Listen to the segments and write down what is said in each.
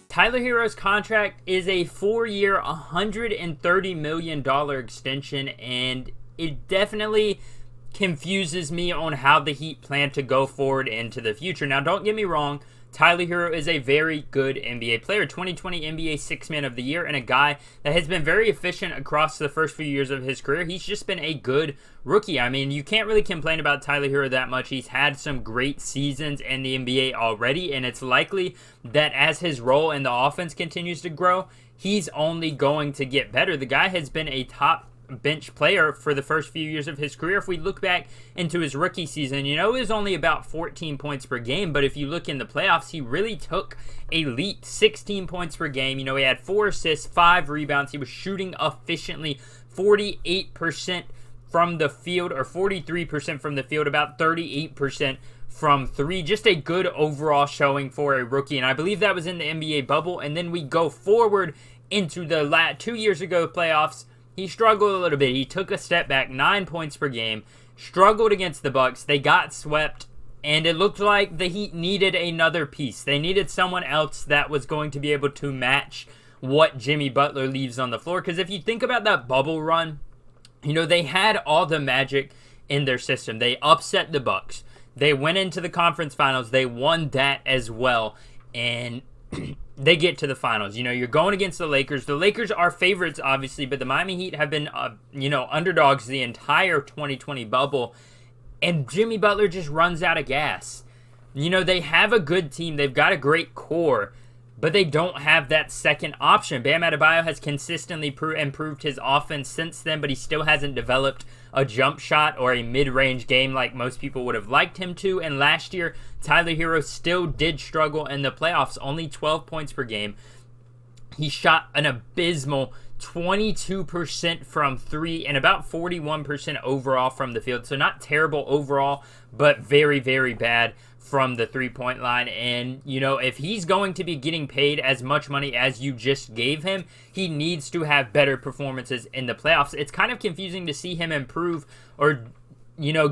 Tyler Herro's contract is a 4-year, $130 million extension, and it definitely confuses me on how the Heat plan to go forward into the future. Now, don't get me wrong, Tyler Herro is a very good NBA player, 2020 NBA Sixth Man of the Year, and a guy that has been very efficient across the first few years of his career. He's just been a good rookie. I mean, you can't really complain about Tyler Herro that much. He's had some great seasons in the NBA already, and it's likely that as his role in the offense continues to grow, he's only going to get better. The guy has been a top bench player for the first few years of his career. If we look back into his rookie season, it was only about 14 points per game, but if you look in the playoffs, he really took a leap, 16 points per game. He had 4 assists, 5 rebounds. He was shooting efficiently, 48% from the field, or 43% from the field, about 38% from 3. Just a good overall showing for a rookie, and I believe that was in the NBA bubble. And then we go forward into the 2 years ago playoffs. He struggled a little bit. He took a step back, 9 points per game, struggled against the Bucks. They got swept, and it looked like the Heat needed another piece. They needed someone else that was going to be able to match what Jimmy Butler leaves on the floor. Because if you think about that bubble run, they had all the magic in their system. They upset the Bucks. They went into the conference finals. They won that as well, and they get to the finals. You're going against the Lakers. The Lakers are favorites, obviously, but the Miami Heat have been, underdogs the entire 2020 bubble, and Jimmy Butler just runs out of gas. They have a good team. They've got a great core, but they don't have that second option. Bam Adebayo has consistently improved his offense since then, but he still hasn't developed a jump shot or a mid-range game like most people would have liked him to. And last year, Tyler Herro still did struggle in the playoffs, only 12 points per game. He shot an abysmal 22% from 3 and about 41% overall from the field. So not terrible overall, but very, very bad from the three-point line. And, if he's going to be getting paid as much money as you just gave him, he needs to have better performances in the playoffs. It's kind of confusing to see him improve or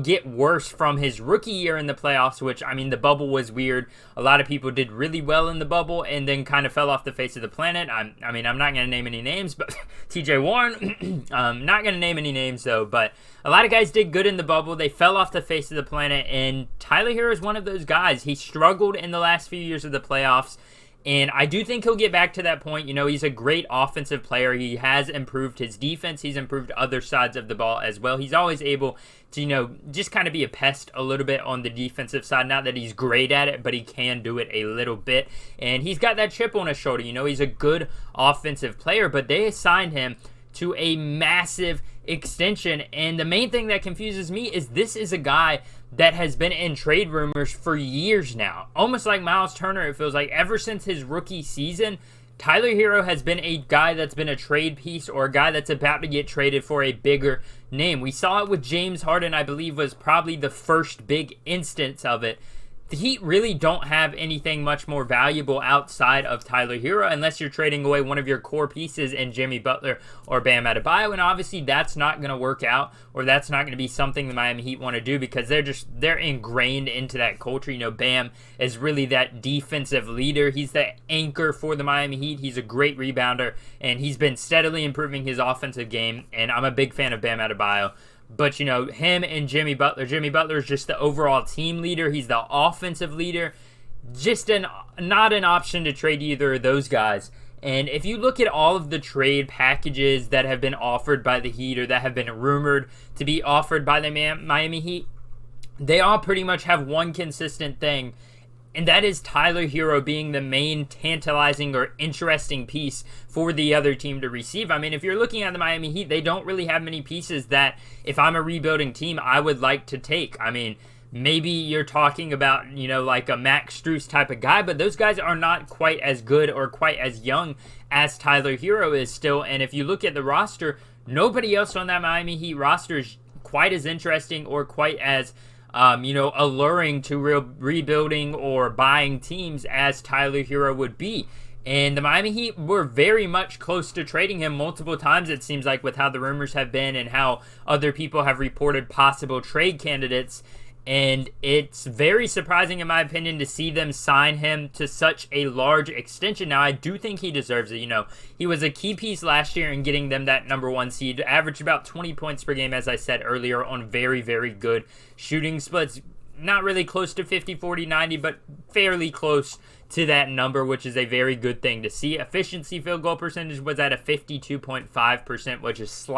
get worse from his rookie year in the playoffs, which, the bubble was weird. A lot of people did really well in the bubble and then kind of fell off the face of the planet. I'm not going to name any names, but TJ Warren, not going to name any names though, but a lot of guys did good in the bubble. They fell off the face of the planet, and Tyler Herro is one of those guys. He struggled in the last few years of the playoffs, and I do think he'll get back to that point. He's a great offensive player. He has improved his defense. He's improved other sides of the ball as well. He's always able to, just kind of be a pest a little bit on the defensive side. Not that he's great at it, but he can do it a little bit. And he's got that chip on his shoulder. He's a good offensive player, but they assigned him to a massive extension. And the main thing that confuses me is this is a guy that has been in trade rumors for years now. Almost like Miles Turner, it feels like. Ever since his rookie season, Tyler Herro has been a guy that's been a trade piece, or a guy that's about to get traded for a bigger name. We saw it with James Harden, I believe was probably the first big instance of it. The Heat really don't have anything much more valuable outside of Tyler Herro unless you're trading away one of your core pieces in Jimmy Butler or Bam Adebayo, and obviously that's not going to work out, or that's not going to be something the Miami Heat want to do because they're ingrained into that culture. Bam is really that defensive leader. He's the anchor for the Miami Heat. He's a great rebounder, and he's been steadily improving his offensive game, and I'm a big fan of Bam Adebayo. But, him and Jimmy Butler is just the overall team leader. He's the offensive leader. Just not an option to trade either of those guys. And if you look at all of the trade packages that have been offered by the Heat or that have been rumored to be offered by the Miami Heat, they all pretty much have one consistent thing, and that is Tyler Herro being the main tantalizing or interesting piece for the other team to receive. If you're looking at the Miami Heat, they don't really have many pieces that, if I'm a rebuilding team, I would like to take. Maybe you're talking about, like a Max Strus type of guy, but those guys are not quite as good or quite as young as Tyler Herro is still. And if you look at the roster, nobody else on that Miami Heat roster is quite as interesting or quite as alluring to rebuilding or buying teams as Tyler Herro would be. And the Miami Heat were very much close to trading him multiple times, it seems like, with how the rumors have been and how other people have reported possible trade candidates. And it's very surprising, in my opinion, to see them sign him to such a large extension. Now, I do think he deserves it. You know, he was a key piece last year in getting them that #1 seed, averaged about 20 points per game, as I said earlier, on very, very good shooting splits. Not really close to 50, 40, 90, but fairly close to that number, which is a very good thing to see. Efficiency field goal percentage was at a 52.5%, which is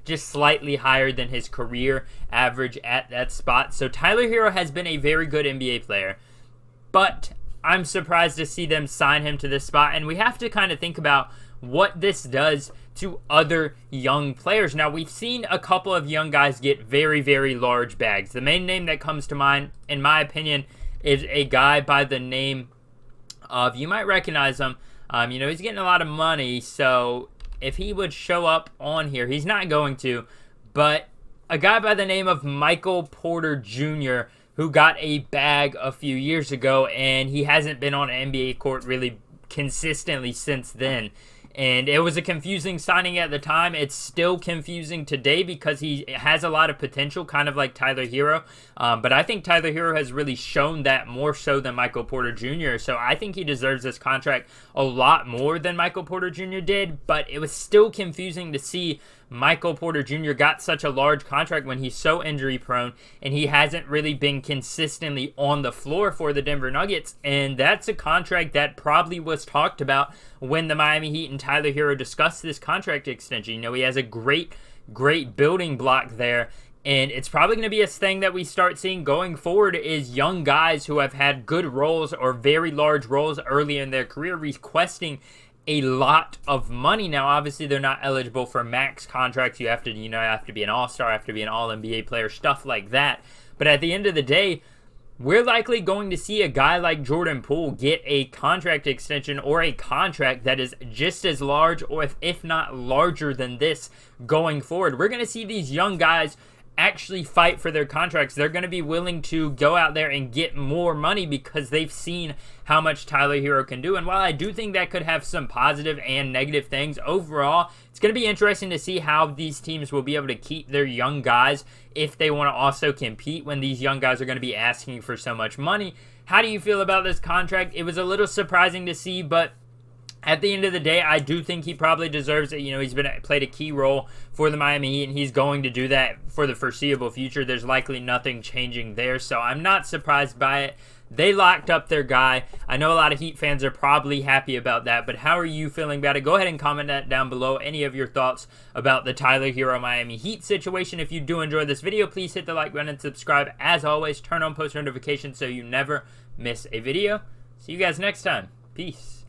just slightly higher than his career average at that spot. So Tyler Herro has been a very good NBA player, but I'm surprised to see them sign him to this spot. And we have to kind of think about what this does to other young players. Now, we've seen a couple of young guys get very, very large bags. The main name that comes to mind, in my opinion, is a guy by the name of, you might recognize him. You know, he's getting a lot of money, so if he would show up on here, he's not going to, but a guy by the name of Michael Porter Jr., who got a bag a few years ago, and he hasn't been on an NBA court really consistently since then. And it was a confusing signing at the time. It's still confusing today because he has a lot of potential, kind of like Tyler Herro. But I think Tyler Herro has really shown that more so than Michael Porter Jr. So I think he deserves this contract a lot more than Michael Porter Jr. did. But it was still confusing to see Michael Porter Jr. got such a large contract when he's so injury prone and he hasn't really been consistently on the floor for the Denver Nuggets. And that's a contract that probably was talked about when the Miami Heat and Tyler Herro discussed this contract extension. You know, he has a great building block there. And it's probably going to be a thing that we start seeing going forward, is young guys who have had good roles or very large roles early in their career requesting a lot of money. Now, obviously, they're not eligible for max contracts. You have to, you have to be an all-star, have to be an all-NBA player, stuff like that. But at the end of the day, we're likely going to see a guy like Jordan Poole get a contract extension or a contract that is just as large, or if not larger than this going forward. We're going to see these young guys actually fight for their contracts. They're going to be willing to go out there and get more money because they've seen how much Tyler Herro can do. And while I do think that could have some positive and negative things, overall, it's going to be interesting to see how these teams will be able to keep their young guys if they want to also compete when these young guys are going to be asking for so much money. How do you feel about this contract? It was a little surprising to see, but at the end of the day, I do think he probably deserves it. You know, he's played a key role for the Miami Heat, and he's going to do that for the foreseeable future. There's likely nothing changing there, so I'm not surprised by it. They locked up their guy. I know a lot of Heat fans are probably happy about that, but how are you feeling about it? Go ahead and comment that down below. Any of your thoughts about the Tyler Herro Miami Heat situation. If you do enjoy this video, please hit the like button and subscribe. As always, turn on post notifications so you never miss a video. See you guys next time. Peace.